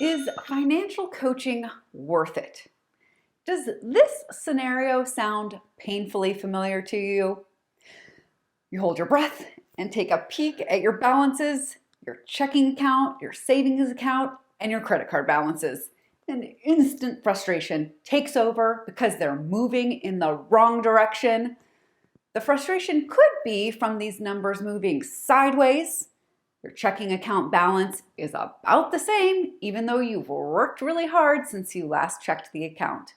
Is financial coaching worth it? Does this scenario sound painfully familiar to you? You hold your breath and take a peek at your balances, your checking account, your savings account, and your credit card balances. And instant frustration takes over because they're moving in the wrong direction. The frustration could be from these numbers moving sideways. Your checking account balance is about the same, even though you've worked really hard since you last checked the account.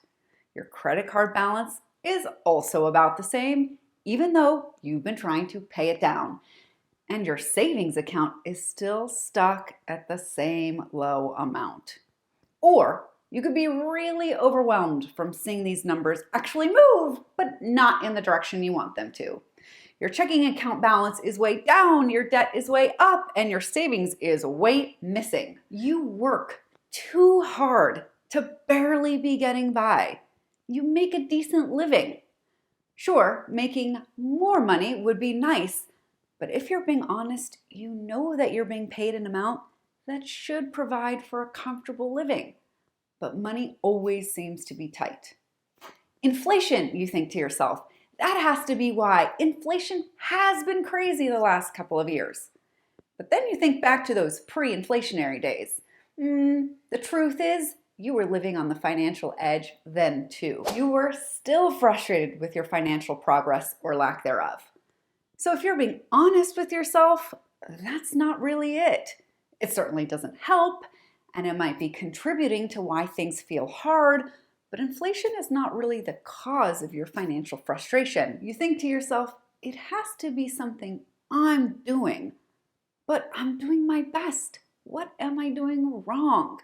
Your credit card balance is also about the same, even though you've been trying to pay it down. And your savings account is still stuck at the same low amount. Or you could be really overwhelmed from seeing these numbers actually move, but not in the direction you want them to. Your checking account balance is way down, your debt is way up, and your savings is way missing. You work too hard to barely be getting by. You make a decent living. Sure, making more money would be nice, but if you're being honest, you know that you're being paid an amount that should provide for a comfortable living. But money always seems to be tight. Inflation, you think to yourself. That has to be why. Inflation has been crazy the last couple of years. But then you think back to those pre-inflationary days. The truth is, you were living on the financial edge then too. You were still frustrated with your financial progress or lack thereof. So if you're being honest with yourself, that's not really it. It certainly doesn't help, and it might be contributing to why things feel hard, but inflation is not really the cause of your financial frustration. You think to yourself, it has to be something I'm doing, but I'm doing my best. What am I doing wrong?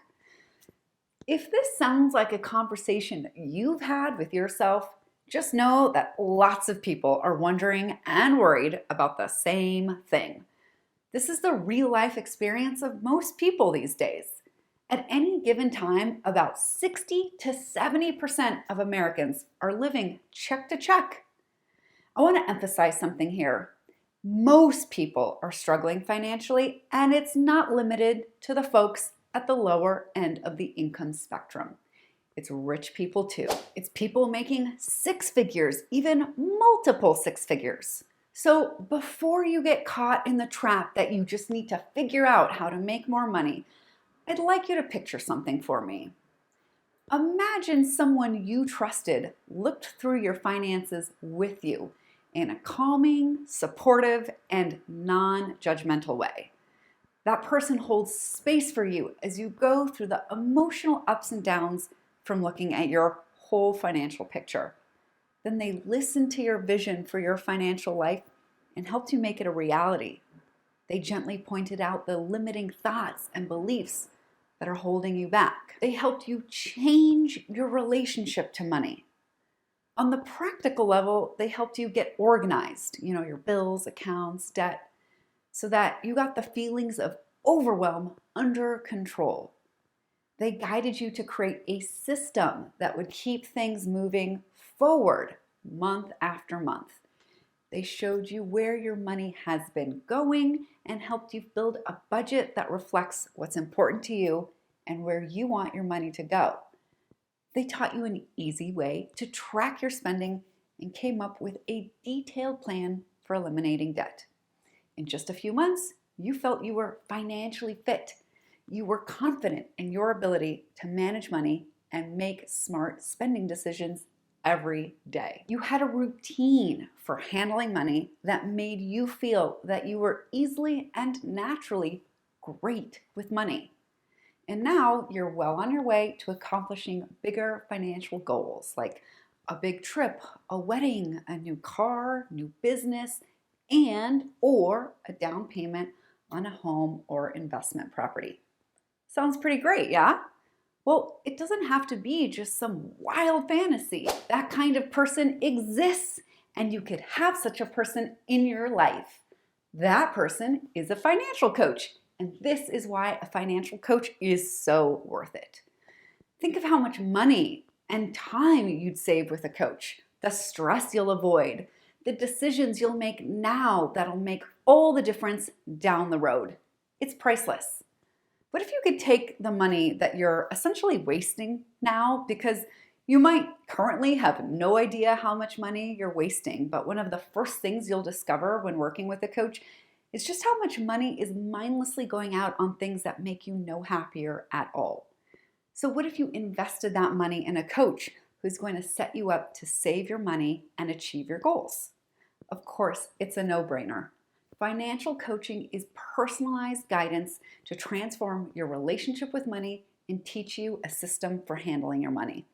If this sounds like a conversation you've had with yourself, just know that lots of people are wondering and worried about the same thing. This is the real life experience of most people these days. At any given time, about 60 to 70% of Americans are living check to check. I want to emphasize something here. Most people are struggling financially, and it's not limited to the folks at the lower end of the income spectrum. It's rich people too. It's people making six figures, even multiple six figures. So before you get caught in the trap that you just need to figure out how to make more money, I'd like you to picture something for me. Imagine someone you trusted looked through your finances with you in a calming, supportive, and non-judgmental way. That person holds space for you as you go through the emotional ups and downs from looking at your whole financial picture. Then they listened to your vision for your financial life and helped you make it a reality. They gently pointed out the limiting thoughts and beliefs that are holding you back. They helped you change your relationship to money. On the practical level, they helped you get organized, your bills, accounts, debt, so that you got the feelings of overwhelm under control. They guided you to create a system that would keep things moving forward month after month. They showed you where your money has been going and helped you build a budget that reflects what's important to you and where you want your money to go. They taught you an easy way to track your spending and came up with a detailed plan for eliminating debt. In just a few months, you felt you were financially fit. You were confident in your ability to manage money and make smart spending decisions every day. You had a routine for handling money that made you feel that you were easily and naturally great with money. And now you're well on your way to accomplishing bigger financial goals like a big trip, a wedding, a new car, new business, or a down payment on a home or investment property. Sounds pretty great, yeah? Well, it doesn't have to be just some wild fantasy. That kind of person exists, and you could have such a person in your life. That person is a financial coach, and this is why a financial coach is so worth it. Think of how much money and time you'd save with a coach, the stress you'll avoid, the decisions you'll make now that'll make all the difference down the road. It's priceless. What if you could take the money that you're essentially wasting now, because you might currently have no idea how much money you're wasting, but one of the first things you'll discover when working with a coach is just how much money is mindlessly going out on things that make you no happier at all. So what if you invested that money in a coach who's going to set you up to save your money and achieve your goals? Of course, it's a no-brainer. Financial coaching is personalized guidance to transform your relationship with money and teach you a system for handling your money.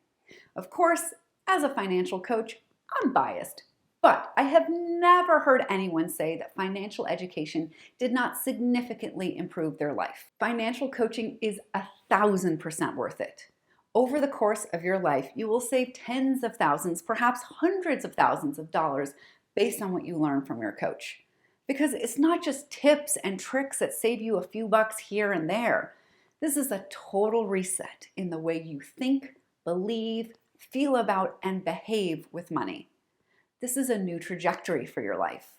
Of course, as a financial coach, I'm biased, but I have never heard anyone say that financial education did not significantly improve their life. Financial coaching is 1,000% worth it. Over the course of your life, you will save tens of thousands, perhaps hundreds of thousands of dollars based on what you learn from your coach. Because it's not just tips and tricks that save you a few bucks here and there. This is a total reset in the way you think, believe, feel about, and behave with money. This is a new trajectory for your life.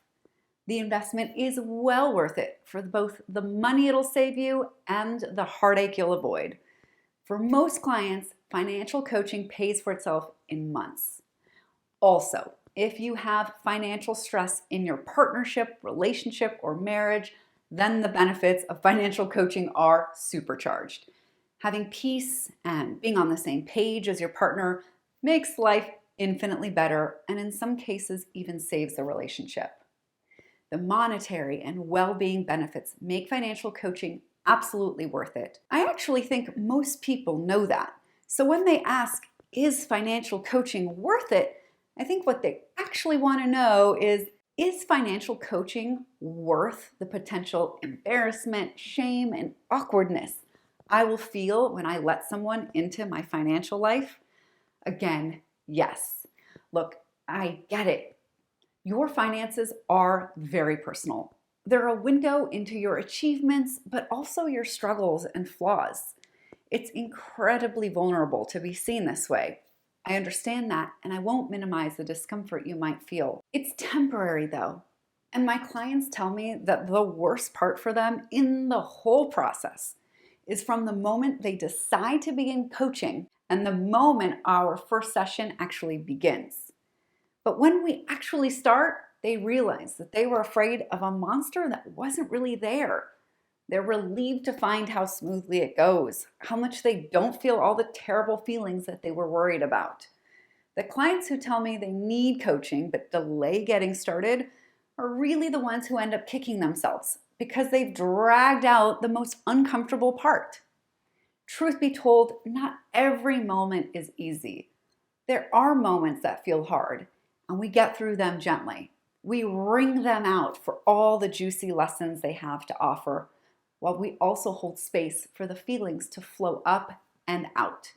The investment is well worth it for both the money it'll save you and the heartache you'll avoid. For most clients, financial coaching pays for itself in months. Also, if you have financial stress in your partnership, relationship, or marriage, then the benefits of financial coaching are supercharged. Having peace and being on the same page as your partner makes life infinitely better, and in some cases even saves the relationship. The monetary and well-being benefits make financial coaching absolutely worth it. I actually think most people know that. So when they ask, is financial coaching worth it? I think what they actually want to know is financial coaching worth the potential embarrassment, shame, and awkwardness I will feel when I let someone into my financial life? Again, yes. Look, I get it. Your finances are very personal. They're a window into your achievements, but also your struggles and flaws. It's incredibly vulnerable to be seen this way. I understand that, and I won't minimize the discomfort you might feel. It's temporary though, and my clients tell me that the worst part for them in the whole process is from the moment they decide to begin coaching and the moment our first session actually begins. But when we actually start, they realize that they were afraid of a monster that wasn't really there. They're relieved to find how smoothly it goes, how much they don't feel all the terrible feelings that they were worried about. The clients who tell me they need coaching but delay getting started are really the ones who end up kicking themselves because they've dragged out the most uncomfortable part. Truth be told, not every moment is easy. There are moments that feel hard, and we get through them gently. We wring them out for all the juicy lessons they have to offer, while we also hold space for the feelings to flow up and out.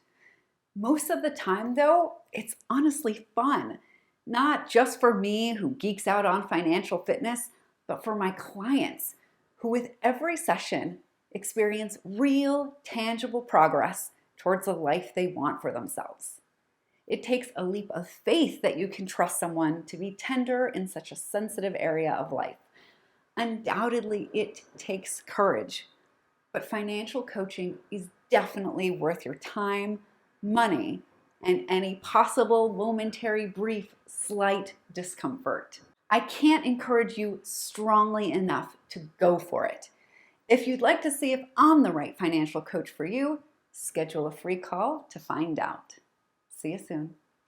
Most of the time, though, it's honestly fun. Not just for me, who geeks out on financial fitness, but for my clients, who with every session experience real, tangible progress towards the life they want for themselves. It takes a leap of faith that you can trust someone to be tender in such a sensitive area of life. Undoubtedly, it takes courage, but financial coaching is definitely worth your time, money, and any possible momentary, brief, slight discomfort. I can't encourage you strongly enough to go for it. If you'd like to see if I'm the right financial coach for you, schedule a free call to find out. See you soon.